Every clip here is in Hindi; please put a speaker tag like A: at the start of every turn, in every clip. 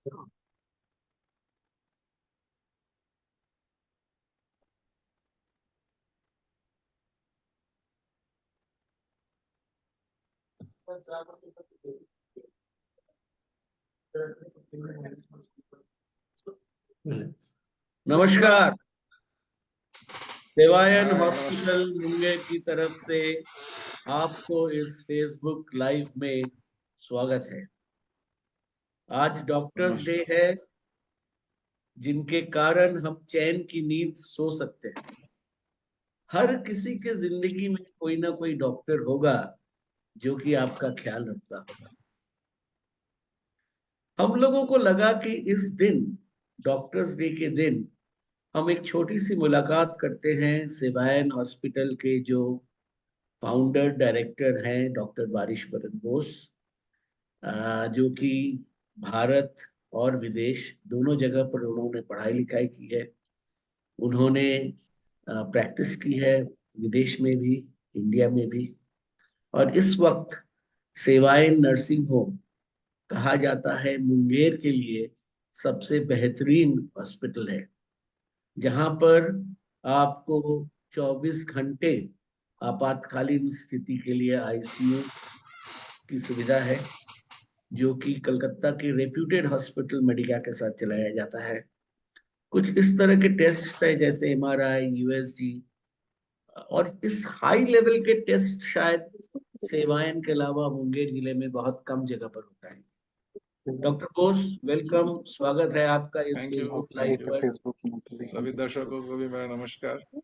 A: नमस्कार। देवायन हॉस्पिटल
B: नमस्कार।
A: मुंगेर की तरफ से आपको इस फेसबुक लाइव में स्वागत है। आज डॉक्टर्स डे
B: नमस्कार।
A: है, जिनके कारण हम चैन की नींद सो सकते हैं। हर किसी के जिंदगी में कोई ना कोई डॉक्टर होगा जो कि आपका ख्याल रखता होगा। हम लोगों को लगा कि इस दिन, डॉक्टर्स डे के दिन, हम एक छोटी सी मुलाकात करते हैं सेवायन हॉस्पिटल के जो फाउंडर डायरेक्टर हैं, डॉक्टर बारिश बरन बोस, जो कि भारत और विदेश दोनों जगह पर उन्होंने पढ़ाई लिखाई की है। उन्होंने प्रैक्टिस की है, विदेश में भी, इंडिया में भी। और इस वक्त सेवायन नर्सिंग होम कहा जाता है मुंगेर के लिए सबसे बेहतरीन हॉस्पिटल है, जहां पर आपको 24 घंटे आपातकालीन स्थिति के लिए आईसीयू की सुविधा है, जो कि कलकत्ता के रेप्यूटेड हॉस्पिटल मेडिका के साथ चलाया जाता है। कुछ इस तरह के टेस्ट है जैसे एमआरआई, यूएसजी, और इस हाई लेवल के टेस्ट शायद सेवायन के अलावा मुंगेर जिले में बहुत कम जगह पर होता है। डॉक्टर बोस, वेलकम, स्वागत है आपका इस
B: thank you.
A: Facebook live
B: thank you.
A: पर।
B: सभी दर्शकों को भी मेरा नमस्कार एंड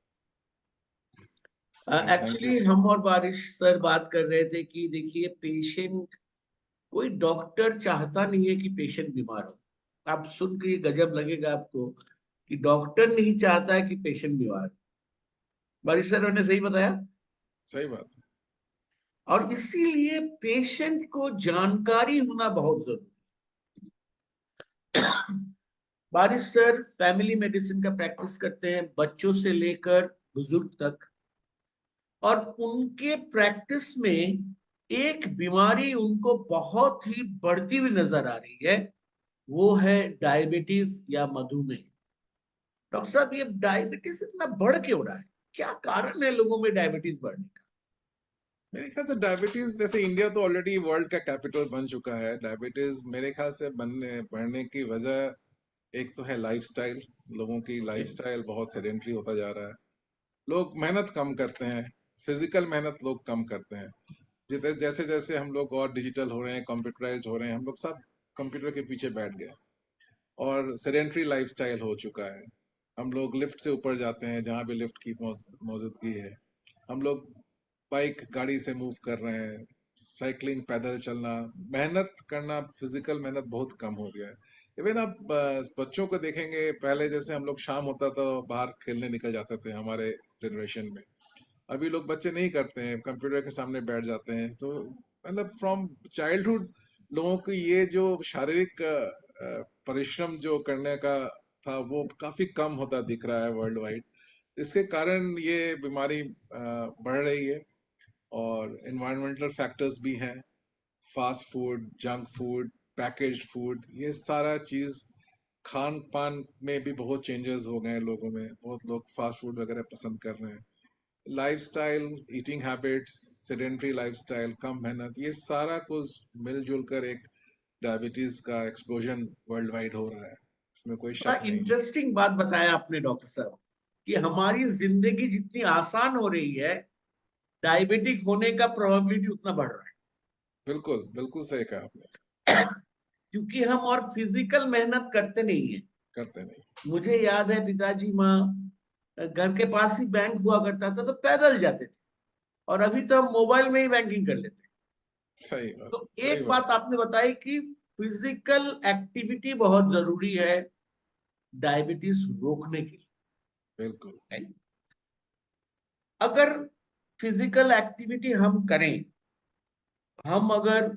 B: थैंक यू।
A: एक्चुअली हम और बारिश सर बात कर रहे थे कि देखिए, पेशेंट, कोई डॉक्टर चाहता नहीं है कि पेशेंट बीमार हो। आप सुन के ये गजब लगेगा आपको कि डॉक्टर नहीं चाहता है कि पेशेंट बीमार हो। बारिश सर ने सही बताया।
B: सही बात है।
A: और इसीलिए पेशेंट को जानकारी होना बहुत जरूरी है। बारिश सर फैमिली मेडिसिन का प्रैक्टिस करते हैं, बच्चों से लेकर बुजुर्ग तक। और उनके प्रैक्टिस में एक बीमारी उनको बहुत ही बढ़ती हुई नजर आ रही है, वो है डायबिटीज या मधुमेह। डॉक्टर साहब, ये डायबिटीज इतना बढ़ क्यों रहा है? क्या कारण है लोगों में डायबिटीज बढ़ने का?
B: मेरे ख्याल से डायबिटीज, जैसे इंडिया तो ऑलरेडी वर्ल्ड का कैपिटल बन चुका है, डायबिटीज मेरे ख्याल से बढ़ने की वजह एक तो है लाइफस्टाइल। लोगों की
A: ओके।
B: लाइफस्टाइल बहुत सेडेंटरी होता जा रहा है। लोग मेहनत कम करते हैं, फिजिकल मेहनत लोग कम करते हैं। जैसे जैसे हम लोग और डिजिटल हो रहे हैं, कंप्यूटराइज हो रहे हैं, हम लोग सब कंप्यूटर के पीछे बैठ गए और सेडेंट्री लाइफस्टाइल हो चुका है। हम लोग लिफ्ट से ऊपर जाते हैं जहाँ भी लिफ्ट की मौजूदगी है। हम लोग बाइक गाड़ी से मूव कर रहे हैं, साइकिलिंग, पैदल चलना, मेहनत करना, फिजिकल मेहनत बहुत कम हो गया है। इवन आप बच्चों को देखेंगे, पहले जैसे हम लोग शाम होता तो बाहर खेलने निकल जाते थे हमारे जनरेशन में। अभी लोग बच्चे नहीं करते हैं, कंप्यूटर के सामने बैठ जाते हैं। तो मतलब फ्रॉम चाइल्डहुड लोगों की ये जो शारीरिक परिश्रम जो करने का था वो काफी कम होता दिख रहा है वर्ल्ड वाइड। इसके कारण ये बीमारी बढ़ रही है। और इन्वायरमेंटल फैक्टर्स भी हैं, fast food, junk food, packaged food, ये सारा चीज, खान पान में भी बहुत चेंजेस हो गए हैं लोगों में। बहुत लोग फास्ट फूड वगैरह पसंद कर रहे हैं। Lifestyle, eating habits, sedentary lifestyle, कम मेहनत, ये सारा कुछ मिलजुल कर एक डायबिटीज का एक्सप्लोजन वर्ल्ड वाइड हो रहा है। इसमें कोई
A: बड़ा
B: शक नहीं है।
A: इंटरेस्टिंग बात बताया आपने डॉक्टर साहब, कि हमारी जिंदगी जितनी आसान हो रही है, डायबिटिक होने का प्रोबेबिलिटी उतना बढ़ रहा
B: बिल्कुल बिल्कुल सही कहा आपने।
A: है। क्योंकि हम और फिजिकल मेहनत करते नहीं है।
B: करते नहीं।
A: मुझे याद है, पिताजी माँ, घर के पास ही बैंक हुआ करता था तो पैदल जाते थे। और अभी तो हम मोबाइल में ही बैंकिंग कर लेते हैं।
B: सही बात।
A: तो
B: सही
A: एक
B: बात।
A: बात आपने बताई कि फिजिकल एक्टिविटी बहुत जरूरी है डायबिटीज रोकने के
B: बिल्कुल।
A: लिए। अगर फिजिकल एक्टिविटी हम करें, हम अगर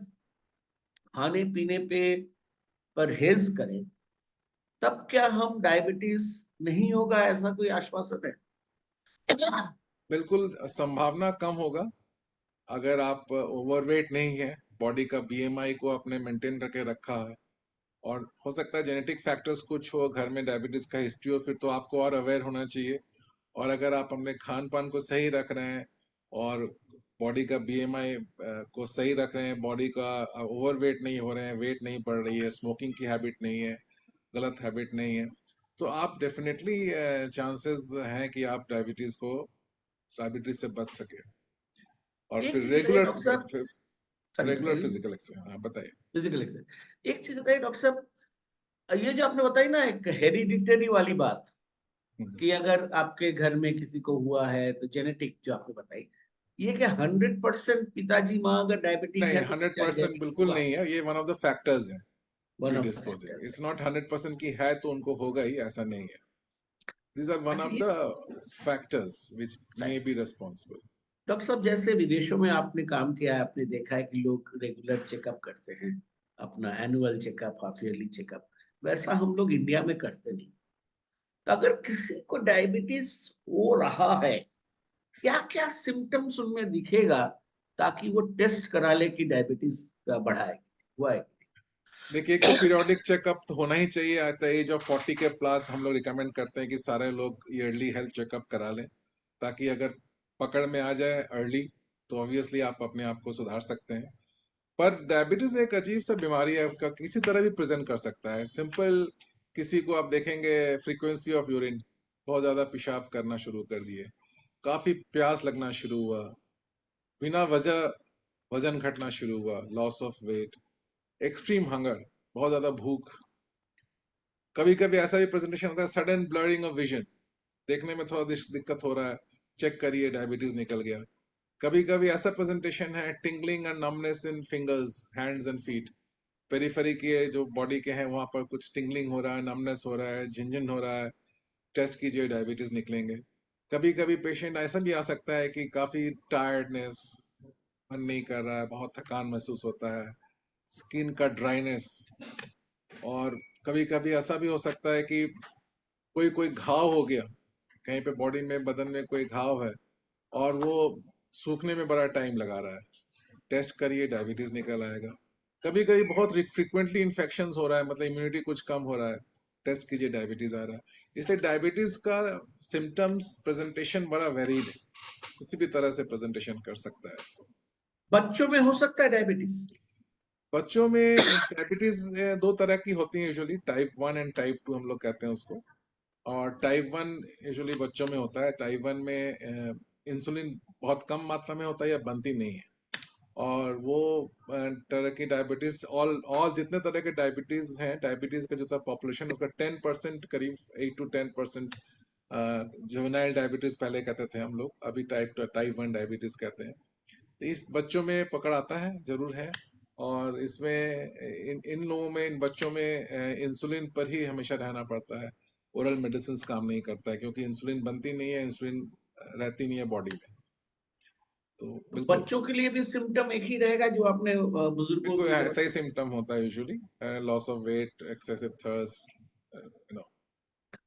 A: खाने पीने पे परहेज करें, तब क्या हम डायबिटीज नहीं होगा, ऐसा कोई आश्वासन है?
B: बिल्कुल संभावना कम होगा। अगर आप ओवरवेट नहीं है, बॉडी का बीएमआई को आपने मेंटेन करके रखा है, और हो सकता है जेनेटिक फैक्टर्स कुछ हो, घर में डायबिटीज का हिस्ट्री हो, फिर तो आपको और अवेयर होना चाहिए। और अगर आप अपने खान पान को सही रख रहे हैं और बॉडी का बीएमआई को सही रख रहे हैं, बॉडी का ओवरवेट नहीं हो रहे हैं, वेट नहीं बढ़ रही है, स्मोकिंग की हैबिट नहीं है, गलत हैबिट नहीं है, तो आप डेफिनेटली चांसेस हैं कि आप डायबिटीज से बच सके। और
A: एक
B: फिर
A: चीज बताइए डॉक्टर साहब, सॉरी
B: रेगुलर
A: बताइए।
B: Physical exercise. हाँ, बताइए।
A: फिजिकल एक्सरसाइज, एक चीज बताइए डॉक्टर साहब, ये जो आपने बताई ना एक हेरिडिटरी वाली बात,
B: हम्म।
A: कि अगर आपके घर में किसी को हुआ है तो जेनेटिक जो आपने बताई, ये क्या 100% पिताजी माँ अगर डायबिटिक
B: नहीं,
A: है तो
B: हंड्रेड
A: बच्चा
B: परसेंट
A: डायबिटिक
B: बिल्कुल
A: होगा?
B: नहीं है, ये वन ऑफ द फैक्टर्स है
A: वन ऑफ द
B: प्रीडिस्पोजिंग।
A: फैक्टर्स है।
B: इट्स नॉट 100% की है तो उनको होगा ही, ऐसा नहीं है। These are one
A: अच्छा
B: of
A: ये
B: the factors which may be responsible.
A: Doctor साहब, जैसे विदेशों में आपने काम किया है, आपने देखा है कि लोग रेगुलर चेकअप करते हैं, अपना annual checkup, half yearly checkup, वैसा हम लोग इंडिया में करते नहीं। तो अगर किसी को डायबिटीज हो रहा है, क्या क्या सिम्टम्स उनमें दिखेगा ताकि वो टेस्ट करा ले कि डायबिटीज का बढ़ा है, हुआ है?
B: देखिए, एक तो पीरियोडिक चेकअप तो होना ही चाहिए। एट द एज ऑफ 40 के प्लस हम लोग रिकमेंड करते हैं कि सारे लोग ईयरली हेल्थ चेकअप करा लें, ताकि अगर पकड़ में आ जाए अर्ली तो ऑब्वियसली आप अपने आप को सुधार सकते हैं। पर डायबिटीज एक अजीब सा बीमारी है, आपका किसी तरह भी प्रेजेंट कर सकता है। सिंपल, किसी को आप देखेंगे फ्रीक्वेंसी ऑफ यूरिन, बहुत ज्यादा पेशाब करना शुरू कर दिए, काफी प्यास लगना शुरू हुआ, बिना वजह वजन घटना शुरू हुआ, loss of weight, extreme hunger, बहुत ज्यादा भूख। कभी कभी ऐसा भी प्रेजेंटेशन होता है, सडन ब्लरिंग ऑफ विजन, देखने में थोड़ा दिक्कत हो रहा है, चेक करिए डायबिटीज निकल गया। कभी कभी ऐसा प्रेजेंटेशन है, tingling and numbness in fingers, hands and feet, periphery के जो बॉडी के हैं वहां पर कुछ टिंगलिंग हो रहा है, नमनेस हो रहा है, झिंझन हो रहा है, टेस्ट कीजिए डायबिटीज निकलेंगे। कभी कभी पेशेंट ऐसा भी आ सकता है कि काफी टायर्डनेस, मन नहीं कर रहा है, बहुत थकान महसूस होता है, स्किन का ड्राइनेस। और कभी कभी ऐसा भी हो सकता है कि कोई कोई घाव हो गया, कहीं पे बॉडी में, बदन में कोई घाव है और वो सूखने में बड़ा टाइम लगा रहा है, टेस्ट करिए डायबिटीज निकल आएगा। कभी कभी बहुत फ्रिक्वेंटली इन्फेक्शन हो रहा है, मतलब इम्यूनिटी कुछ कम हो रहा है, टेस्ट कीजिए डायबिटीज आ रहा है। इसलिए डायबिटीज का सिम्टम्स प्रेजेंटेशन बड़ा वेरीड है, किसी भी तरह से प्रेजेंटेशन कर सकता है।
A: बच्चों में हो सकता है डायबिटीज?
B: बच्चों में डायबिटीज दो तरह की होती है यूजुअली, टाइप 1 एंड टाइप 2 हम लोग कहते हैं उसको। और टाइप 1 यूजुअली बच्चों में होता है। टाइप 1 में इंसुलिन बहुत कम मात्रा में होता है या बनती नहीं है। और वो तरह की डायबिटीज, ऑल ऑल जितने तरह के डायबिटीज हैं, डायबिटीज का जो पॉपुलेशन उसका 10% करीब, 8 to 10% जुवेनाइल डायबिटीज पहले कहते थे हम लोग, अभी टाइप 1 डायबिटीज कहते हैं। इस बच्चों में पकड़ आता है, जरूर है। और इसमें इन लोगों में, इन बच्चों में इंसुलिन पर ही हमेशा रहना पड़ता है। ओरल मेडिसिन काम नहीं करता है, क्योंकि इंसुलिन बनती नहीं है, इंसुलिन रहती नहीं है बॉडी में। तो
A: तो
B: बिल्कुल,
A: बच्चों के लिए भी सिम्टम एक ही रहेगा जो आपने बुजुर्गों
B: बिल्कुल
A: की
B: ऐसा ही
A: बताया?
B: सिम्टम होता है usually, loss of weight, excessive thirst, you know,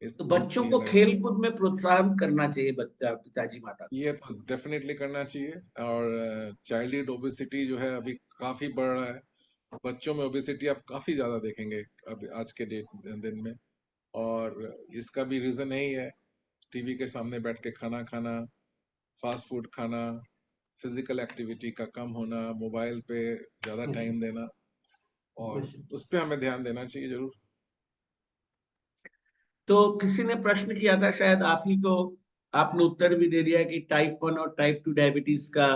B: इस
A: तो
B: इन
A: बच्चों को
B: इन
A: खेल कूद में प्रोत्साहन करना चाहिए बच्चा, पिताजी माता को।
B: ये तो डेफिनेटली करना चाहिए। और चाइल्ड ओबेसिटी जो है अभी काफी बढ़ रहा है, बच्चों में ओबेसिटी आप काफी ज्यादा देखेंगे अब आज के दिन में। और इसका भी रीजन यही है, टीवी के सामने बैठ के खाना खाना, फास्ट फूड खाना, फिजिकल एक्टिविटी का कम होना, मोबाइल पे ज्यादा टाइम देना, और उस पे हमें ध्यान देना चाहिए जरूर।
A: तो किसी ने प्रश्न किया था, शायद आप ही को, आपने उत्तर भी दे दिया कि टाइप 1 और टाइप 2 डायबिटीज का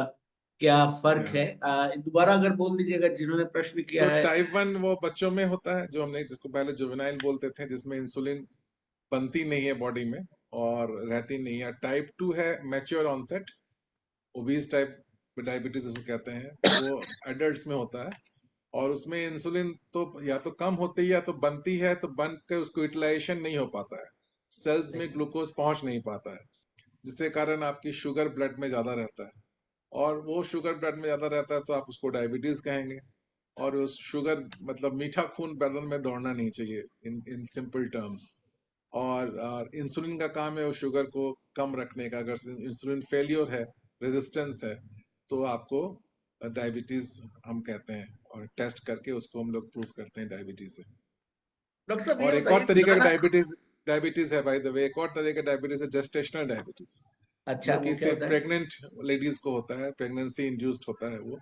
A: क्या फर्क
B: या
A: है। दोबारा अगर बोल दीजिएगा जिन्होंने प्रश्न
B: तो
A: किया है।
B: टाइप 1 वो बच्चों में होता है, जो हमने जिसको पहले जुवेनाइल बोलते थे, जिसमें इंसुलिन बनती नहीं है बॉडी में और रहती नहीं है। टाइप 2 है mature onset, obese type diabetes उसको कहते हैं, वो एडल्ट्स में होता है। और उसमें इंसुलिन तो या तो कम होती है या तो बनती है, तो बन के उसको यूटिलाइजेशन नहीं हो पाता है, सेल्स में ग्लूकोज पहुंच नहीं पाता है, जिसके कारण आपकी शुगर ब्लड में ज्यादा रहता है। और वो शुगर ब्लड में ज्यादा रहता है तो आप उसको डायबिटीज कहेंगे। और उस शुगर मतलब मीठा खून बदन में दौड़ना नहीं चाहिए, इन इन सिंपल टर्म्स। और इंसुलिन का काम है उस शुगर को कम रखने का। अगर इंसुलिन फेलियर है, रेजिस्टेंस है, तो आपको डायबिटीज हम कहते हैं, और टेस्ट करके उसको हम लोग प्रूव करते हैं डायबिटीज है।
A: डॉक्टर साहब ये
B: और एक और
A: बताइए
B: तरीके का
A: खाना।
B: डायबिटीज डायबिटीज है, बाय द वे, एक और तरह का डायबिटीज है जेस्टेशनल डायबिटीज,
A: अच्छा,
B: जो कि
A: वो क्या
B: सिर्फ
A: होता है?
B: प्रेग्नेंट लेडीज को होता है, प्रेगनेंसी इंड्यूस्ड होता है वो।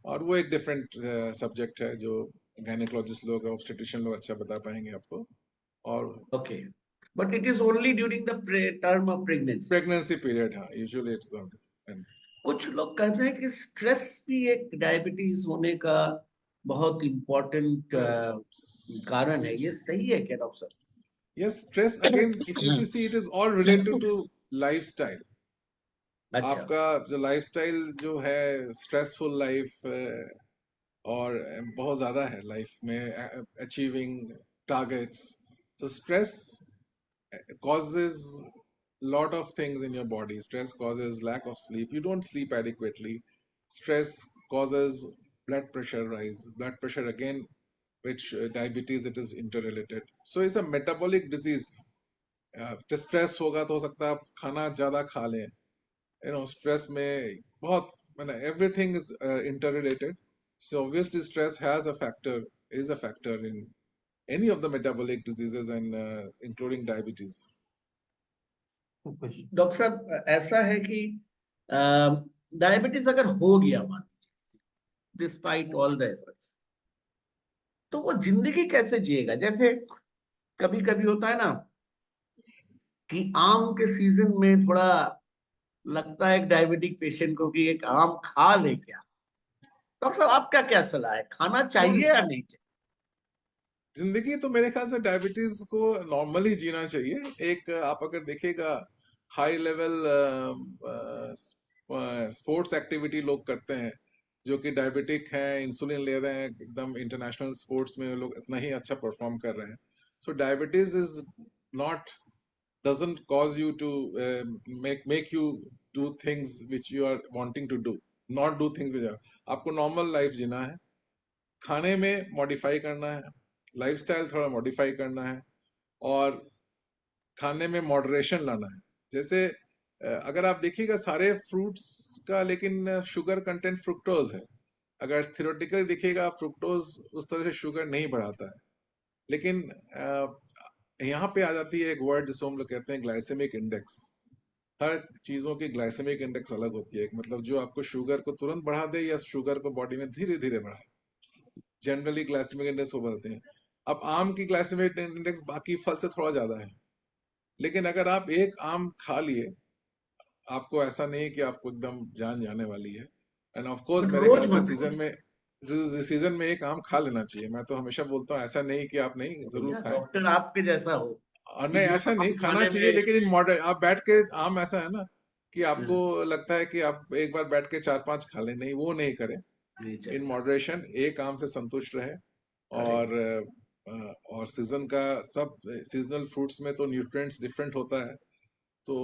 B: और वो एक डिफरेंट सब्जेक्ट है जो गायनेकोलॉजिस्ट लोग, ऑब्स्टेट्रिशियन लोग अच्छा बता पाएंगे आपको। और
A: okay, but it is only during the term of pregnancy.
B: Pregnancy period, हाँ, यूजुअली इट्स
A: कुछ लोग कहते हैं कि स्ट्रेस भी एक डायबिटीज होने का बहुत इम्पोर्टेंट कारण है, ये सही है क्या doctor
B: yes, stress again, if you
A: साहब?
B: see, it is all related to lifestyle।
A: अच्छा।
B: आपका जो लाइफस्टाइल जो है, स्ट्रेसफुल लाइफ और बहुत ज्यादा है लाइफ में, achieving targets, so stress causes lot of things in your body. Stress causes lack of sleep, you don't sleep adequately. Stress causes blood pressure rise, blood pressure again, which diabetes, it is interrelated, so it's a metabolic disease। Stress होगा तो हो सकता है आप खाना ज्यादा खा लें, स्ट्रेस में बहुत, मैंने everything is interrelated. So obviously stress has a factor, is a factor in any of the metabolic diseases, and including diabetes।
A: Doctor साहब ऐसा है कि डायबिटीज अगर हो गया मान, डिस्पाइट ऑल द एफर्ट्स, तो वो जिंदगी कैसे जिएगा? जैसे कभी कभी होता है ना कि आम के सीजन में थोड़ा लगता है एक डायबिटिक पेशेंट को कि एक आम खा ले क्या। डॉक्टर साहब आपका क्या सलाह है, खाना चाहिए या नहीं चाहिए?
B: जिंदगी तो मेरे ख्याल से डायबिटीज को नॉर्मली जीना चाहिए। एक आप अगर देखिएगा, हाई लेवल स्पोर्ट्स एक्टिविटी लोग करते हैं जो कि डायबिटिक हैं, इंसुलिन ले रहे हैं, एकदम इंटरनेशनल स्पोर्ट्स में लोग इतना ही अच्छा परफॉर्म कर रहे हैं। So diabetes is not, doesn't cause you to make you do things which you are wanting to do, not do things which are, आपको नॉर्मल लाइफ जीना है, खाने में मॉडिफाई करना है, लाइफस्टाइल थोड़ा मॉडिफाई करना है, और खाने में मॉडरेशन लाना है। जैसे अगर आप देखिएगा सारे फ्रूट्स का लेकिन शुगर कंटेंट फ्रुक्टोज है। अगर थियोरेटिकली देखिएगा, फ्रुक्टोज उस तरह से शुगर नहीं बढ़ाता है, लेकिन यहाँ पे आ जाती है एक वर्ड जिसको हम लोग कहते हैं ग्लाइसेमिक इंडेक्स। हर चीजों की ग्लाइसेमिक इंडेक्स अलग होती है, मतलब जो आपको शुगर को तुरंत बढ़ा दे या शुगर को बॉडी में धीरे धीरे बढ़ाए, जनरली ग्लाइसेमिक इंडेक्स को बोलते हैं। अब आम की ग्लाइसेमिक इंडेक्स बाकी फल से थोड़ा ज्यादा है, लेकिन अगर आप एक आम खा लिए, आपको ऐसा नहीं कि आपको एकदम जान जाने वाली है। एंड ऑफ कोर्स
A: बट
B: मेरे ख्याल
A: रोज
B: से
A: मत
B: सीजन में, सीजन में एक आम खा लेना चाहिए। मैं तो हमेशा बोलता हूँ ऐसा नहीं कि आप नहीं जरूर
A: भैया,
B: खाएं।
A: डॉक्टर आपके जैसा हो
B: और
A: कि
B: नहीं,
A: जो
B: ऐसा नहीं
A: आम
B: खाना
A: खाने
B: चाहिए,
A: में।
B: लेकिन इन मॉडरेट आप बैठ के, आम ऐसा है ना कि आपको
A: हाँ,
B: लगता है कि आप एक बार बैठ के चार पांच खा लें, नहीं वो नहीं करें।
A: नहीं
B: इन
A: चलेगा।
B: मॉडरेशन एक आम से संतुष्ट रहे।
A: अरे
B: और और सीजन का सब, सीजनल फ्रूट्स में तो न्यूट्रिएंट्स डिफरेंट होता है। तो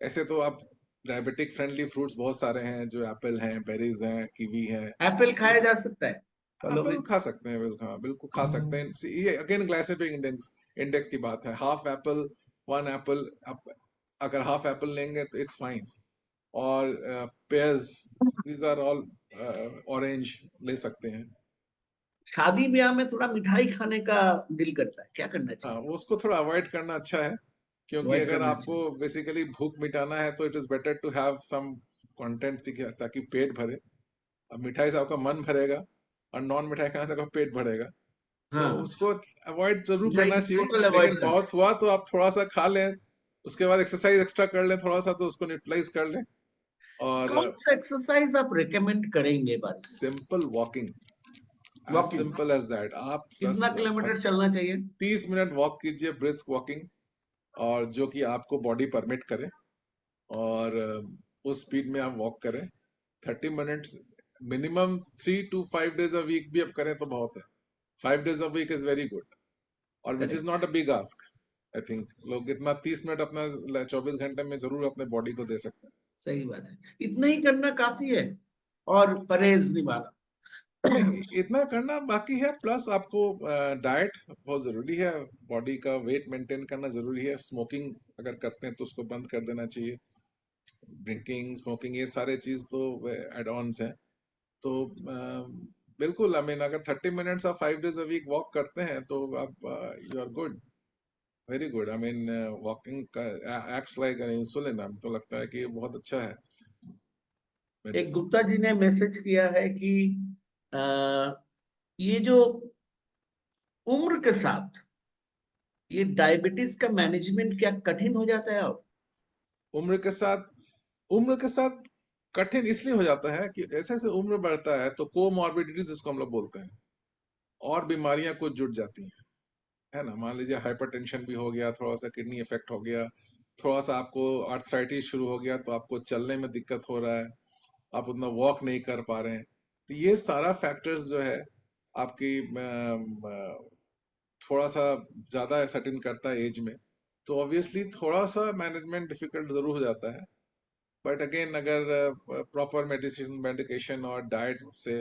B: ऐसे तो आप डायबिटिक फ्रेंडली फ्रूट्स बहुत सारे हैं, जो एप्पल हैं, बेरीज हैं, कीवी हैं।
A: एप्पल खाया
B: इस
A: जा सकता है फलों में?
B: एप्पल खा सकते हैं, बिल्कुल, हाँ, बिल्कुल खा सकते हैं। See, ये अगेन ग्लाइसेमिक इंडेक्स इंडेक्स की बात है। हाफ एप्पल, वन एप्पल, आप अगर हाफ एप्पल लेंगे तो इट्स फाइन। और pears, these are all, orange ले सकते हैं।
A: शादी ब्याह में थोड़ा मिठाई खाने का दिल करता है, क्या करना
B: हाँ,
A: चाहिए?
B: वो उसको थोड़ा अवॉइड करना अच्छा है, क्योंकि
A: अवॉइड
B: अगर
A: करना
B: आपको
A: चाहिए।
B: बेसिकली भूख मिटाना है तो it is better to have some content, ताकि पेट भरे। अब मिठाई से आपका मन भरेगा, और नॉन मिठाई खाने से आपका पेट भरेगा, तो
A: हाँ,
B: उसको अवॉइड जरूर
A: मिठाई
B: करना चाहिए।
A: टोटल
B: लेकिन
A: अवॉइड करना
B: बहुत हुआ तो आप थोड़ा सा खा लें, उसके बाद एक्सरसाइज एक्स्ट्रा कर लें थोड़ा सा, तो उसको न्यूट्रलाइज कर लें।
A: है।
B: और
A: कौन सा एक्सरसाइज आप रेकमेंड करेंगे बारिश में?
B: Simple walking, as
A: walking.
B: Simple as that. आप बस
A: कितना किलोमीटर चलना चाहिए?
B: 30 मिनट वॉक कीजिए, ब्रिस्क वॉकिंग, और जो कि आपको बॉडी परमिट करे, और उस स्पीड में आप वॉक करें 30 minutes minimum. 3 to 5 days a week भी आप करें तो बहुत है। 5 days a week is very good, और which is
A: correct.
B: Not a big ask. I think लोग इतना 30 मिनट अपना 24 घंटे में जरूर अपने बॉडी को दे सकते हैं।
A: सही बात है, इतना ही करना काफी है, और परहेज निभाना।
B: इतना करना बाकी है, प्लस आपको डाइट बहुत जरूरी है। बॉडी का वेट मेंटेन करना जरूरी है। स्मोकिंग अगर करते हैं तो उसको बंद कर देना चाहिए। ड्रिंकिंग, स्मोकिंग, ये सारे चीज तो एड ऑन्स हैं। तो बिल्कुल, आई मीन अगर 30 मिनट्स आप 5 days a week वॉक करते हैं तो आप you are good, very good. I mean walking acts like an insulin, हमको तो लगता है कि ये बहुत अच्छा है
A: एक
B: मेडिसिन।
A: गुप्ता जी ने मैसेज किया है कि आ, ये जो उम्र के साथ ये डायबिटीज का मैनेजमेंट क्या कठिन हो जाता है अब?
B: उम्र के साथ, उम्र के साथ कठिन इसलिए हो जाता है कि जैसे जैसे उम्र बढ़ता है तो कोमॉर्बिडिटीज जिसको हम लोग बोलते हैं, और बीमारियां कुछ जुड़ जाती हैं, है ना। मान लीजिए हाइपरटेंशन भी हो गया, थोड़ा सा किडनी इफेक्ट हो गया, थोड़ा सा आपको आर्थराइटिस शुरू हो गया, तो आपको चलने में दिक्कत हो रहा है, आप उतना वॉक नहीं कर पा रहे हैं। तो ये सारा फैक्टर्स जो है आपकी थोड़ा सा ज्यादा सर्टेन करता है एज में, तो ऑब्वियसली थोड़ा सा मैनेजमेंट डिफिकल्ट जरूर हो जाता है। बट अगेन अगर प्रॉपर मेडिसिन मेडिकेशन और डाइट से,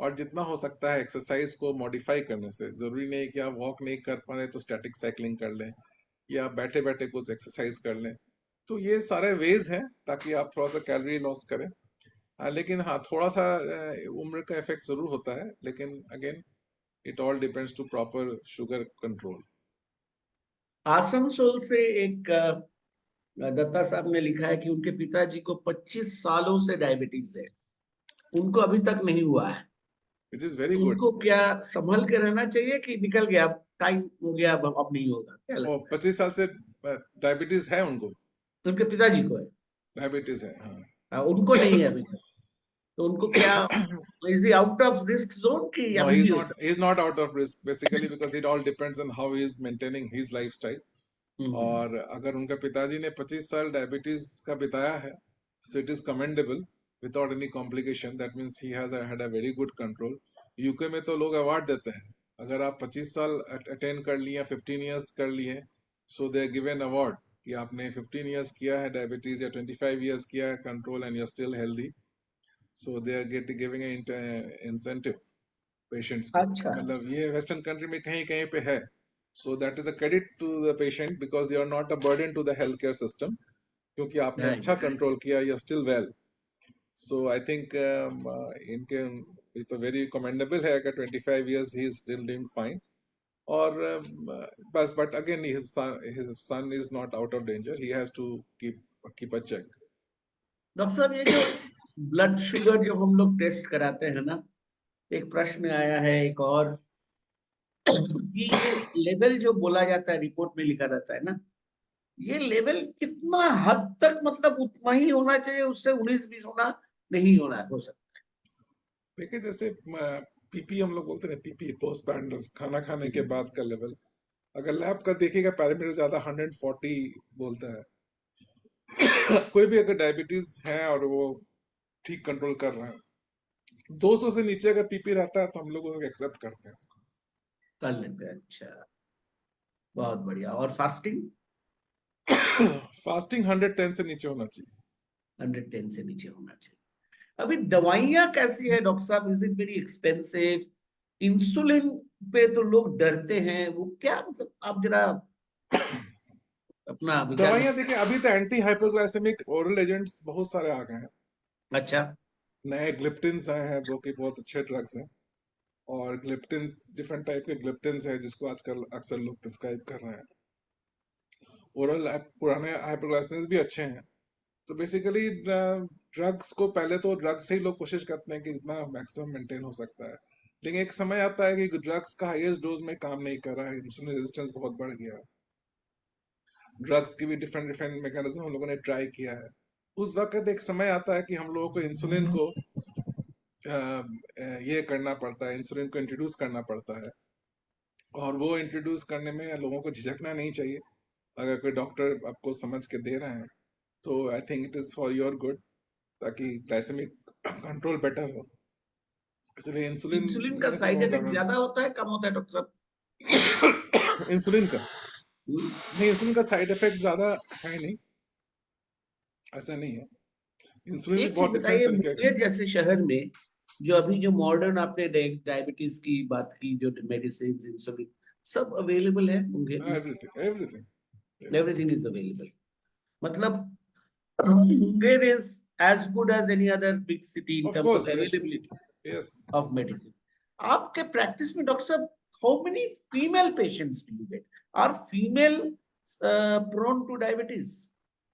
B: और जितना हो सकता है एक्सरसाइज को मॉडिफाई करने से, जरूरी नहीं कि आप वॉक नहीं कर पा रहे तो स्टैटिक साइकिलिंग कर लें या बैठे बैठे कुछ एक्सरसाइज कर लें, तो ये सारे वेज हैं ताकि आप थोड़ा सा कैलोरी लॉस करें। लेकिन हाँ, थोड़ा सा उम्र का इफेक्ट जरूर होता है, लेकिन again it all depends to proper sugar control.
A: Asansol से एक दत्ता साहब ने लिखा है कि उनके पिताजी को 25 सालों से डायबिटीज है, उनको अभी तक नहीं हुआ है।
B: विच इज वेरी
A: तो
B: गुड।
A: उनको क्या संभल के रहना चाहिए कि निकल गया, टाइम हो गया, अब नहीं होगा, क्या
B: और
A: लगता है?
B: 25 साल से डायबिटीज है उनको?
A: तो उनके पिताजी को है।
B: डायबिटीज है, हाँ।
A: उनको नहीं है अभी तक। तो उनको क्या, is out of risk zone की
B: No,
A: अभी
B: he's
A: भी हो
B: not.
A: सकता
B: He's not out of risk basically because it all depends on how he is maintaining his lifestyle.
A: है?
B: और अगर उनके पिताजी ने 25 साल डायबिटीज का बिताया है, so it is commendable without any complication. That means he has had a very good control. UK में तो लोग अवार्ड देते हैं अगर आप 25 साल अटेन कर लिए, 15 इयर्स कर लिए, सो दे गिवन अवार्ड कि आपने 15 इयर्स किया है डायबिटीज या 25 इयर्स किया है control and you are still healthy, so they are giving incentive patients को।
A: अच्छा।
B: मतलब ये वेस्टर्न कंट्री में कहीं कहीं पे है। So that is a credit to the patient because you are not a burden to the health care system, क्योंकि आपने अच्छा
A: राइट।
B: कंट्रोल किया, you are still well. So I think इनके, ये तो वेरी कमेंडेबल है कि 25 इयर्स ही इज स्टिल डूइंग फाइन। और बस but again his son is not out of danger, he has to keep a check.
A: Doctor साहब, ये जो ब्लड शुगर जो हम लोग टेस्ट कराते हैं ना, एक प्रश्न आया है एक और, कि ये लेवल जो बोला जाता है, रिपोर्ट में लिखा रहता है ना, ये लेवल कितना हद तक मतलब उतना ही होना चाहिए, उससे 19-20 होना नहीं होना हो सकता?
B: देखिए जैसे पीपी हम लोग बोलते हैं, पीपी पोस्ट पैरंडल खाना खाने के बाद का लेवल, अगर लैब का देखिएगा पैरामीटर ज्यादा 140 बोलता है। कोई भी अगर डायबिटीज है और वो ठीक कंट्रोल कर रहा है, 200 से नीचे अगर पीपी रहता है तो हम लोग एक्सेप्ट करते हैं उसको।
A: कर लेते हैं, अच्छा। बहुत बढ़िया। और फास्टिंग?
B: फास्टिंग 110 से नीचे होना चाहिए।
A: 110 से नीचे होना चाहिए। अभी दवाइयाँ कैसी है डॉक्टर साहब? Is it very expensive? Insulin पे तो लोग डरते हैं, वो क्या मतलब, आप जरा अपना विचार
B: दवाइयां
A: बताएं।
B: देखिए, अभी तो एंटी हाइपोग्लाइसेमिक ओरल एजेंट्स बहुत सारे आ गए हैं।
A: अच्छा।
B: नए ग्लिप्टिन्स आए हैं जो कि बहुत अच्छे ड्रग्स हैं। और ग्लिप्टिन्स, डिफरेंट टाइप के ग्लिप्टिन्स है जिसको आजकल अक्सर लोग प्रिस्क्राइब कर रहे हैं। ओरल पुराने हाइपोग्लाइसेमिक भी अच्छे हैं। तो बेसिकली ड्रग्स को, पहले तो ड्रग्स से ही लोग कोशिश करते हैं कि जितना मैक्सिमम मेंटेन हो सकता है, लेकिन एक समय आता है कि ड्रग्स का हाईएस्ट डोज में काम नहीं कर रहा है, इंसुलिन रेजिस्टेंस बहुत बढ़ गया है। ड्रग्स की भी डिफरेंट डिफरेंट मैकेनिज्म हम लोगों ने ट्राई किया है। उस वक्त एक समय आता है कि हम लोगों को इंसुलिन को ये करना पड़ता है, इंसुलिन को इंट्रोड्यूस करना पड़ता है। और वो इंट्रोड्यूस करने में लोगों को झिझकना नहीं चाहिए। अगर कोई डॉक्टर आपको समझ के दे रहे हैं तो I think it is for your good, ताकि ग्लाइसेमिक कंट्रोल बेटर हो। इसलिए इंसुलिन
A: इंसुलिन का
B: लेने से
A: साइड
B: बहुत
A: इफेक्ट
B: ज्यादा
A: ज्यादा होता है, कम होता है डॉक्टर साहब?
B: इंसुलिन का
A: हम्म?
B: नहीं, इंसुलिन का साइड इफेक्ट ज्यादा है नहीं, ऐसा नहीं है। इंसुलिन भी
A: एक चीज
B: बहुत डिफरेंट
A: बताइए,
B: तरीके का।
A: मुंगेर जैसे शहर में जो अभी जो मॉडर्न आपने डायबिटीज की बात की, जो मेडिसिन, इंसुलिन सब अवेलेबल है मुंगेर में?
B: Everything, everything, yes.
A: Everything is available, मतलब Munger is as good as any other big city in
B: of
A: terms of
B: course, yes,
A: availability
B: यस।
A: of medicine. आपके प्रैक्टिस में डॉक्टर साहब, how many female patients do you get? Are female prone to diabetes?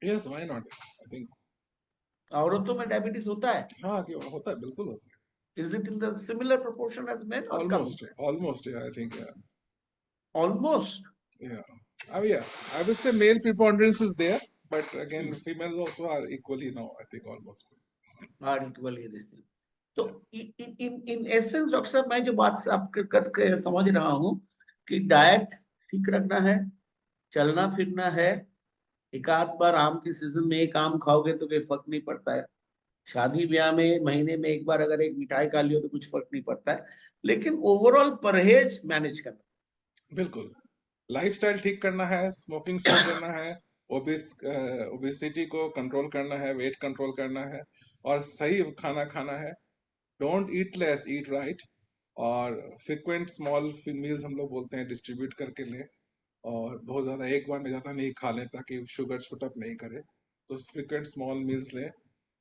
B: Yes, why not, I think.
A: औरतों में डायबिटीज होता है?
B: हाँ, क्यों होता है, बिल्कुल होता है।
A: Is it in the similar proportion as men और कम
B: ऑलमोस्ट
A: होता
B: ऑलमोस्ट आई थिंक,
A: है? Almost.
B: yeah. Yeah, I would say male preponderance is there, but again, females also are equally now, I think, almost.
A: Are equal ये दिस थिंग। तो इन इन एसेंस डॉक्टर साहब, मैं जो बात से आप करके समझ रहा हूँ कि डाइट ठीक रखना है, चलना फिरना है, एक आध बार आम के सीजन में एक आम खाओगे तो कोई फर्क नहीं पड़ता है, शादी ब्याह में महीने में एक बार अगर एक मिठाई खा लियो तो कुछ फर्क नहीं पड़ता है, लेकिन ओवरऑल परहेज मैनेज करना।
B: बिल्कुल, लाइफस्टाइल ठीक करना है, स्मोकिंग स्टॉप करना है, ओबेसिटी को कंट्रोल करना है, वेट कंट्रोल करना है, और सही खाना खाना है। Don't eat less, eat right. और फ्रिक्वेंट स्मॉल मील्स हम लोग बोलते हैं, डिस्ट्रीब्यूट करके लें, और बहुत ज़्यादा एक बार में ज़्यादा नहीं खा लें ताकि शुगर शूट अप नहीं करे। तो फ्रिक्वेंट स्मॉल मील्स लें,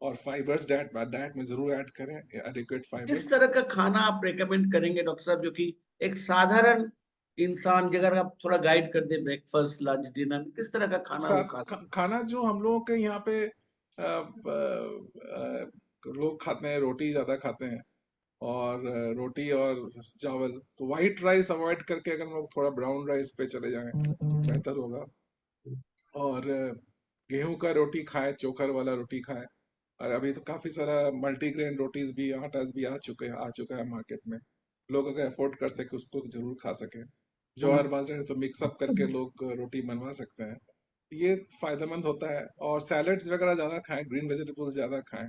B: और फाइबर्स डाइट में ज़रूर ऐड करें, एडिक्वेट
A: किस
B: फाइबर्स।
A: तरह का खाना आप रेकमेंड करेंगे डॉक्टर साहब, जो कि एक साधारण इंसान, अगर आप थोड़ा गाइड कर दे, ब्रेकफास्ट लंच डिनर में किस तरह का खाना वो खा सकते?
B: खाना जो हम लोगों के यहाँ पे लोग खाते हैं, रोटी ज़्यादा खाते हैं, और रोटी और चावल। तो वाइट राइस अवॉइड करके अगर हम लोग थोड़ा ब्राउन राइस पे चले जाएं तो बेहतर होगा। और गेहूं का रोटी खाएं, चोकर वाला रोटी खाएं। और अभी तो काफी सारा मल्टीग्रेन रोटीज भी, आटाज भी आ चुका है मार्केट में। लोग अगर अफोर्ड कर सके उसको जरूर खा सके। ज्वार बाजरे तो मिक्सअप करके लोग रोटी बनवा सकते हैं। ये फायदेमंद होता है। और सैलड्स वगैरह ज्यादा खाएं, ग्रीन वेजिटेबल्स ज्यादा खाएं,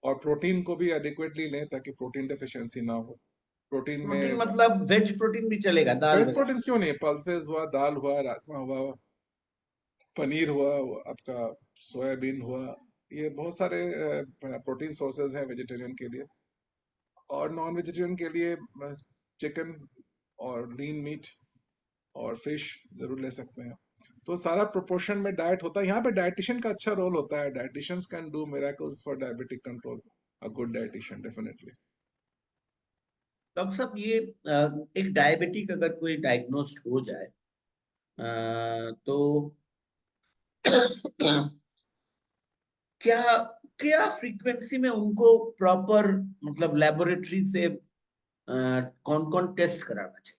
B: और प्रोटीन को भी एडिक्वेटली लें ताकि प्रोटीन डेफिशिएंसी ना हो। प्रोटीन
A: प्रोटीन
B: में
A: मतलब वेज प्रोटीन भी चलेगा, दाल
B: वेज
A: वगैरह?
B: प्रोटीन क्यों नहीं, पल्सेस हुआ, दाल हुआ, राजमा हुआ, पनीर हुआ, आपका सोयाबीन हुआ, ये बहुत सारे प्रोटीन सोर्सेज हैं वेजिटेरियन के लिए। और नॉन वेजिटेरियन के लिए चिकन और लीन मीट और फिश जरूर ले सकते हैं। तो सारा प्रोपोर्शन में डाइट होता है। यहाँ पे डाइटिशियन का अच्छा रोल होता है। Dietitians can do miracles for diabetic control. A good dietitian definitely.
A: Doctor साहब, ये एक डायबिटिक अगर कोई डायग्नोस्ड हो जाए, तो क्या क्या फ्रीक्वेंसी में उनको प्रॉपर, मतलब लेबोरेटरी से कौन कौन टेस्ट कराना चाहिए?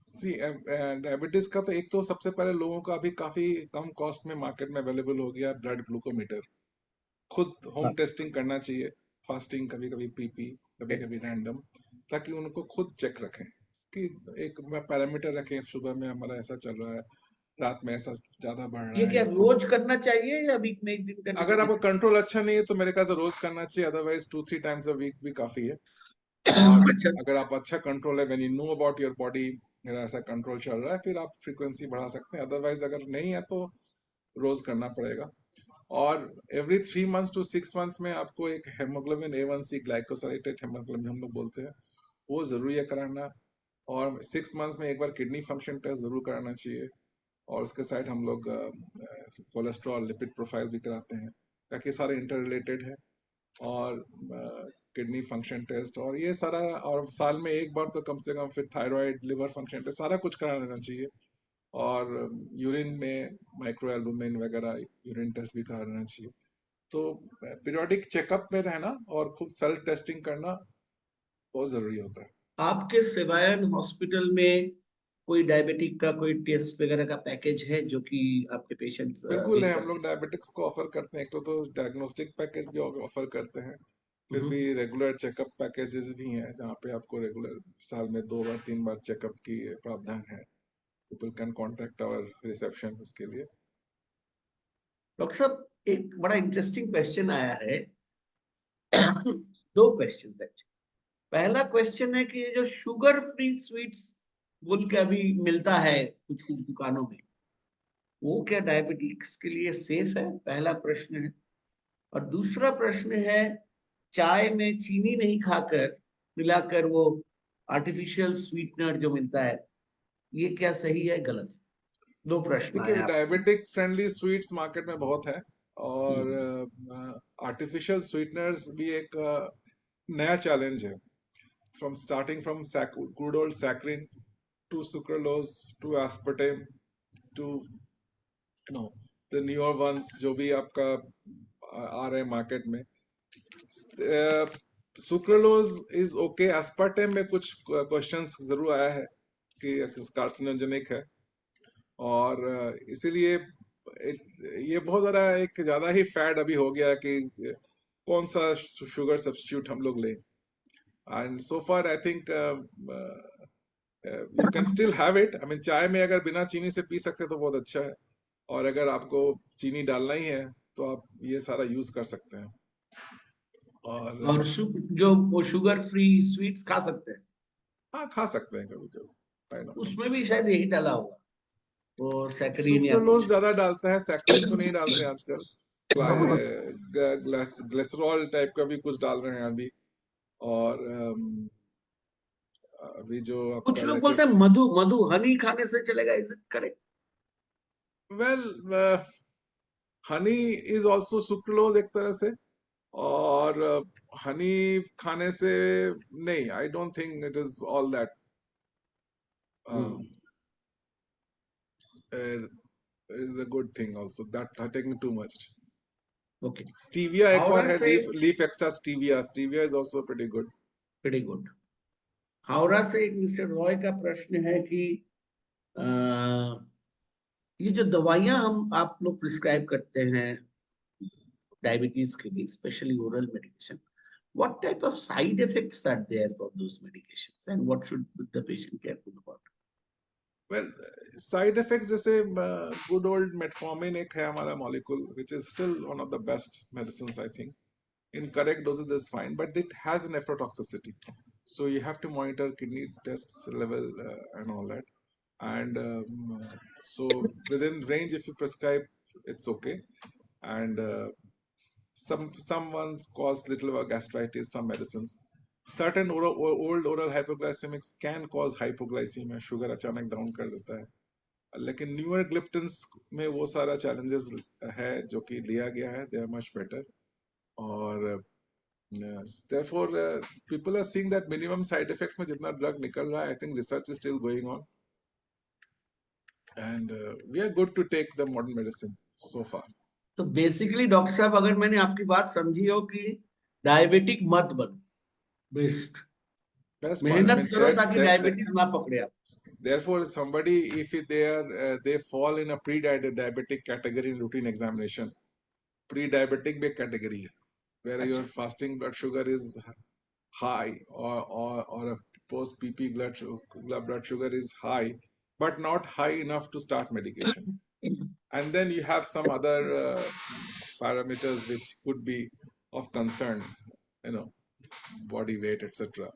B: सी डायबिटीज का तो एक तो सबसे पहले लोगों का अभी काफी कम कॉस्ट में मार्केट में अवेलेबल हो गया ब्लड ग्लूकोमीटर। खुद होम
A: हाँ,
B: टेस्टिंग करना चाहिए, फास्टिंग, कभी कभी पीपी, कभी
A: okay।
B: कभी रैंडम, ताकि उनको खुद चेक रखें कि एक पैरामीटर रखें, शुगर में हमारा ऐसा चल रहा है, रात में ऐसा ज्यादा बढ़ रहा
A: ये
B: है
A: क्या
B: या कम।
A: रोज करना चाहिए या वीक में एक दिन करने से
B: अगर आपका
A: दिक्कत?
B: कंट्रोल अच्छा नहीं है तो मेरे ख्याल से रोज करना चाहिए, अदरवाइज 2-3 टाइम्स अ वीक भी काफी है। और
A: अच्छा।
B: अगर आप अच्छा कंट्रोल है, when you know about your body, मेरा ऐसा कंट्रोल चल रहा है, फिर आप फ्रीक्वेंसी बढ़ा सकते हैं। अदरवाइज अगर नहीं है तो रोज करना पड़ेगा। और एवरी 3 मंथ्स to 6 मंथ्स में आपको एक हेमोग्लोबिन A1C, ग्लाइकोसाइलेटेड हेमोग्लोबिन हम लोग बोलते हैं, वो जरूरी है कराना। और 6 मंथ्स में एक बार किडनी फंक्शन टेस्ट जरूर कराना चाहिए। और उसके साइड हम लोग कोलेस्ट्रॉल, लिपिड प्रोफाइल भी कराते हैं, ताकि सारे इंटर रिलेटेड है। और किडनी फंक्शन टेस्ट और ये सारा, और साल में एक बार तो कम से कम फिर थायराइड, लिवर फंक्शन टेस्ट, सारा कुछ करा लेना चाहिए। और यूरिन में माइक्रो एल्बुमिन वगैरह यूरिन टेस्ट भी करा लेना चाहिए। तो पीरियोडिक चेकअप में रहना और खुद सेल्फ टेस्टिंग करना बहुत जरूरी होता है।
A: आपके सिवायन हॉस्पिटल में कोई डायबिटिक का कोई टेस्ट वगैरह का पैकेज है जो कि आपके पेशेंट्स
B: बिल्कुल है,
A: बिल कर
B: हम लोग
A: सकते
B: डायबिटिक्स को ऑफर करते हैं। एक तो डायग्नोस्टिक पैकेज भी ऑफर करते हैं, फिर
A: हैं?
B: भी रेगुलर चेकअप पैकेजेस भी हैं जहाँ पे आपको रेगुलर साल में 2 बार 3 बार चेकअप की प्रावधान है। People can contact our reception उसके लिए।
A: डॉक्टर साहब, एक बड़ा इंटरेस्टिंग क्वेश्चन आया है। दो क्वेश्चन है। पहला क्वेश्चन है कि ये जो शुगर फ्री स्वीट्स बोल के अभी मिलता है कुछ कुछ दुकानों में, वो क्या डायबिटिक्स के लिए सेफ है? पहला प्रश्न है। और दूसरा प्रश्न है, चाय में चीनी नहीं खाकर मिलाकर वो आर्टिफिशियल स्वीटनर जो मिलता है, ये क्या सही है गलत है? दो प्रश्न आए
B: देखिए,
A: आपके लिए।
B: डायबिटिक फ्रेंडली स्वीट्स मार्केट में बहुत है। और
A: हम्म।
B: आर्टिफिशियल स्वीटनर्स भी एक नया चैलेंज है। from starting from good old saccharin to sucralose to aspartame to the newer ones जो भी आपका आ रहे हैं मार्केट में. Sucralose is okay. एस्पार्टेम में कुछ क्वेश्चंस जरूर आया है कि कार्सिनोजेनिक है, और इसीलिए ये बहुत ज्यादा ही फैड अभी हो गया कि कौन सा शुगर सब्स्टिट्यूट हम लोग लें. And so far I think you can still have it. I mean, चाय में अगर बिना चीनी से पी सकते तो बहुत अच्छा है, और अगर आपको चीनी डालना ही है तो आप ये सारा यूज कर सकते हैं. और
A: और जो वो शुगर फ्री स्वीट्स खा सकते हैं,
B: हाँ, खा सकते हैं कभी कभी. आई नो
A: उसमें भी शायद यही डाला होगा, वो सैकरीन या
B: सुक्रोलोज
A: कुछ।
B: ज्यादा डालते हैं, सैक्रिन तो नहीं डालते हैं आजकल. ग्लिसरॉल टाइप का भी कुछ डाल रहे हैं अभी. और अभी जो
A: कुछ
B: आपका
A: लोग बोलते हैं
B: लेटेस्ट,
A: मधु, मधु हनी खाने से चलेगा, is it correct?
B: Well, honey is also sucralose एक तरह से. और हनी खाने से नहीं, I don't think it is all that is a good thing also, that taking too much.
A: Okay.
B: Stevia एक और
A: हावड़ा
B: है,
A: से
B: leaf extra stevia. Stevia is also pretty good.
A: Very good. Howrah से एक मिस्टर रॉय का प्रश्न है कि अ, ये जो दवाइयां हम आप लोग प्रिस्क्राइब करते हैं डायबिटीज के लिए, specially oral medication, what type of side effects are there for those medications and what should the patient careful about?
B: Well, side effects जैसे गुड ओल्ड मेटफॉर्मिन एक है हमारा molecule, which is still one of the best medicines I think. In correct doses is fine, but it has an nephrotoxicity, so you have to monitor kidney tests level and all that. And so within range, if you prescribe, it's okay. And some ones cause little gastritis, some medicines. Certain old oral hypoglycemics can cause hypoglycemia, sugar अचानक डाउन कर देता है. लेकिन न्यूअर ग्लिप्टन्स में वो सारा चैलेंजेस है जो कि लिया गया है. They are much better. और therefore people are seeing that minimum side effect में जितना ड्रग निकल रहा है, I think research is still going on, and we are good to take the modern medicine so far.
A: तो बेसिकली डॉक्टर साहब, अगर मैंने आपकी बात समझी हो कि डायबिटिक मत बनो, बेस्ट
B: Best part, I
A: मेहनत
B: mean,
A: करो ताकि डायबिटीज ना पकड़े आप।
B: therefore somebody, if they are they fall in a pre-diabetic category in routine examination. Pre-diabetic भी category है where your
A: अच्छा।
B: fasting blood sugar is high, or a post PP blood sugar is high, but not high enough to start medication. And then you have some other parameters which could be of concern, you know, body weight, etc.,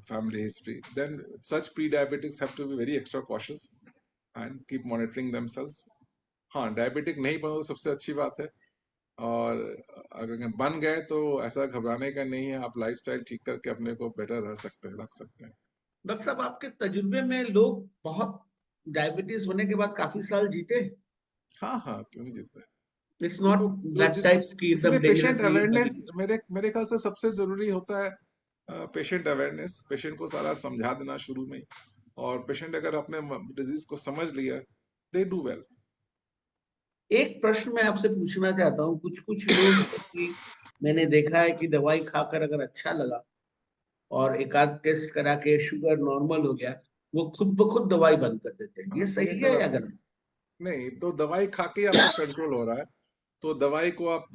B: family history. Then such pre-diabetics have to be very extra cautious and keep monitoring themselves. हाँ, डायबिटिक नहीं बनो तो सबसे अच्छी बात है. और अगर बन गए तो ऐसा घबराने का नहीं है. आप लाइफस्टाइल ठीक करके अपने को बेटर रह सकते हैं, रख सकते हैं.
A: डॉक्टर साहब, आपके तजुर्बे में लोग बहुत डायबिटीज होने के बाद काफी साल जीते?
B: हाँ, हाँ, क्यों नहीं जीतते.
A: इट्स
B: जो
A: नॉट
B: लोग जो
A: दैट
B: जिस
A: टाइप की
B: इसीलिए
A: एकदम
B: पेशेंट
A: डेंजरसली
B: अवेयरनेस
A: डायबिटीज।
B: मेरे ख्याल से सबसे जरूरी होता है. पेशेंट अवेयरनेस, पेशेंट को सारा समझा देना शुरू में. और पेशेंट अगर अपने डिजीज को समझ लिया, दे डू वेल.
A: एक प्रश्न मैं आपसे पूछना चाहता हूँ, कुछ कुछ लोग कि मैंने देखा है कि दवाई खाकर अगर अच्छा लगा और एक आध टेस्ट करा के शुगर नॉर्मल हो गया, वो खुद ब खुद दवाई बंद कर देते हैं, ये
B: हाँ, ये
A: सही है या
B: गलत है.
A: गलत?
B: नहीं, तो दवाई खा के आपका कंट्रोल हो रहा है तो दवाई को आप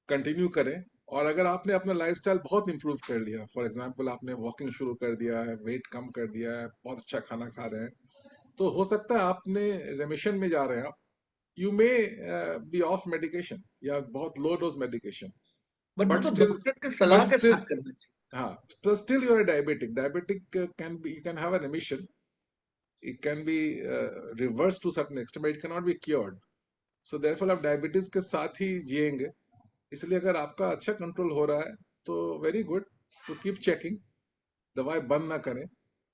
B: कंटिन्यू करें. और अगर आपने अपना लाइफस्टाइल बहुत इंप्रूव कर लिया, फॉर एग्जांपल आपने वॉकिंग शुरू कर दिया है, वेट कम कर दिया है, बहुत अच्छा खाना खा रहे हैं, तो हो सकता है आपने रेमिशन में जा रहे हैं आप. You may be off medication या बहुत लो डोज मेडिकेशन,
A: बट वो
B: बट
A: तो
B: स्टिल
A: डॉक्टर के
B: बट
A: सलाह के
B: स्टिल
A: साथ करना चाहिए।
B: हाँ, तो still you are diabetic. Diabetic can be, you can have a remission. It can be reversed to certain extent, but it cannot be cured. So therefore आप डायबिटीज के साथ ही जिएंगे. इसलिए अगर आपका अच्छा कंट्रोल हो रहा है तो वेरी गुड, तो कीप चेकिंग. दवाई बंद ना करें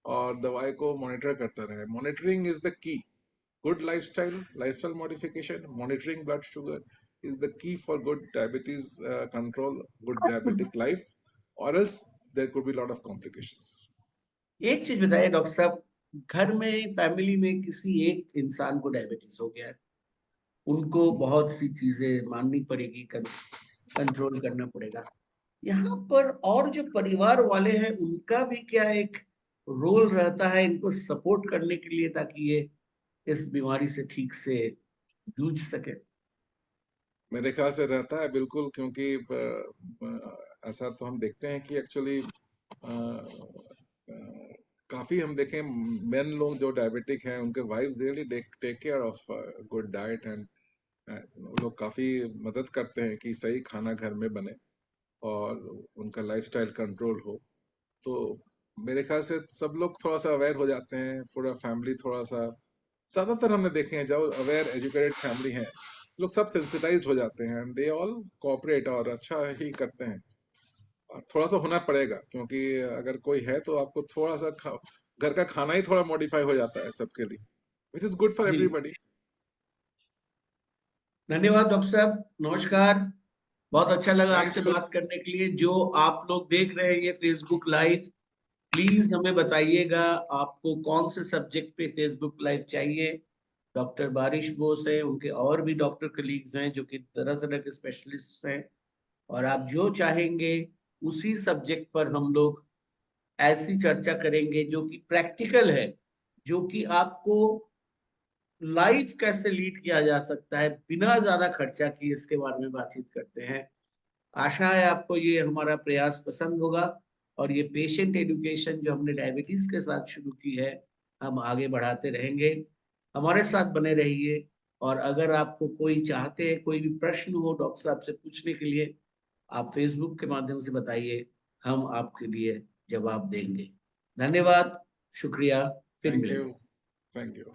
B: और दवाई को मॉनिटर करते रहे. Monitoring is the key. Good lifestyle modification, monitoring blood sugar is the key for good diabetes control, good diabetic life. Or else there could be a lot of complications.
A: एक चीज बताइए डॉक्टर साहब, घर में फैमिली में किसी एक इंसान को डायबिटीज हो गया है, उनको बहुत सी चीजें माननी पड़ेगी, कंट्रोल करना पड़ेगा। यहाँ पर और जो परिवार वाले हैं उनका भी क्या एक रोल रहता है इनको सपोर्ट करने के लिए, ताकि ये इस बीमारी से ठीक से जूझ सके?
B: मेरे ख्याल से रहता है बिल्कुल, क्योंकि ऐसा तो हम देखते हैं कि एक्चुअली काफी हम देखें मेन लोग जो डायबिटिक हैं उनके wifes really take care of good diet, and वो लोग काफी मदद करते हैं कि सही खाना घर में बने और उनका लाइफस्टाइल कंट्रोल हो। तो मेरे ख्याल से सब लोग थोड़ा सा अवेयर हो जाते हैं, पूरा फैमिली थोड़ा सा, ज्यादातर हमने देखे हैं जो अवेयर एजुकेटेड फैमिली हैं, लोग सब सेंसिटाइज्ड हो जाते हैं, दे ऑल कोऑपरेट और अच्छा ही करते हैं। और थोड़ा सा होना पड़ेगा, क्योंकि अगर कोई है तो आपको थोड़ा सा घर का खाना ही थोड़ा मॉडिफाई हो जाता है सबके लिए, विच इज गुड फॉर
A: जी,
B: एवरीबॉडी।
A: धन्यवाद डॉक्टर साहब, नमस्कार। बहुत अच्छा लगा
B: थैंक
A: आपसे
B: यू।
A: बात करने के लिए। जो आप लोग देख रहे हैं ये फेसबुक लाइव, प्लीज हमें बताइएगा आपको कौन से सब्जेक्ट पे फेसबुक लाइव चाहिए। डॉक्टर बारिश बोस है, उनके और भी डॉक्टर कलीग्स हैं जो कि तरह तरह के स्पेशलिस्ट हैं, और आप जो चाहेंगे उसी सब्जेक्ट पर हम लोग ऐसी चर्चा करेंगे जो कि प्रैक्टिकल है, जो कि आपको लाइफ कैसे लीड किया जा सकता है बिना ज्यादा खर्चा किए, इसके बारे में बातचीत करते हैं। आशा है आपको ये हमारा प्रयास पसंद होगा, और ये पेशेंट एजुकेशन जो हमने डायबिटीज के साथ शुरू की है, हम आगे बढ़ाते रहेंगे। हमारे साथ बने रहिए। और अगर आपको कोई चाहते हैं, कोई भी प्रश्न हो डॉक्टर साहब से पूछने के लिए, आप फेसबुक के माध्यम से बताइए, हम आपके लिए जवाब देंगे। धन्यवाद, शुक्रिया, फिर
B: थैंक यू।
A: मिलेंगे।
B: Thank you.